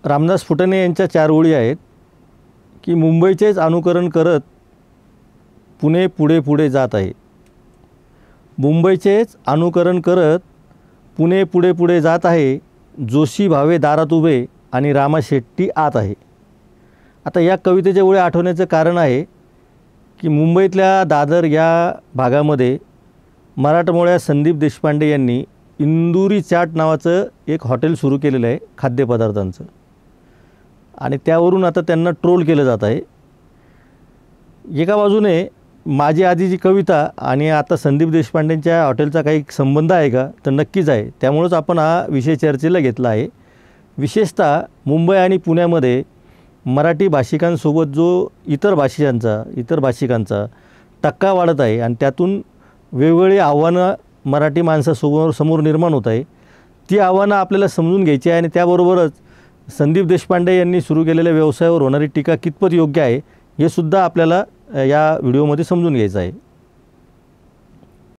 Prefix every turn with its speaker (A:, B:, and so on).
A: रामदास फुटाणे यांच्या 4 ओळी आहेत की मुंबईचेच अनुकरण करत पुणे पुढे पुढे जात आहे. मुंबईचेच अनुकरण करत पुणे पुढे पुढे जात आहे. जोशी भावे दारात उभे आणि रामा शेट्टी आत आहे. आता या कवितेच्या ओळी आठवण्याचं कारण आहे की मुंबईतल्या दादर या भागामध्ये मराठमोळ्या संदीप देशपांडे यांनी इंदुरी चाट नावाचं एक हॉटेल सुरू केलेलं आहे खाद्यपदार्थांचं, आणि त्यावरून आता त्यांना ट्रोल केलं जात आहे. एका बाजूने माझी आधीची कविता आणि आता संदीप देशपांडेंच्या हॉटेलचा काही संबंध आहे का, तर नक्कीच आहे. त्यामुळंच आपण हा विषय चर्चेला घेतला आहे. विशेषतः मुंबई आणि पुण्यामध्ये मराठी भाषिकांसोबत जो इतर भाषिकांचा टक्का वाढत आहे आणि त्यातून वेगवेगळी आव्हानं मराठी समोर निर्माण होत आहे. ती आव्हानं आपल्याला समजून घ्यायची आहे आणि त्याबरोबरच संदीप देशपांडे यांनी सुरू केलेल्या व्यवसायावर होणारी टीका कितपत योग्य आहे हे सुद्धा आपल्याला या व्हिडिओमध्ये समजून घ्यायचं आहे.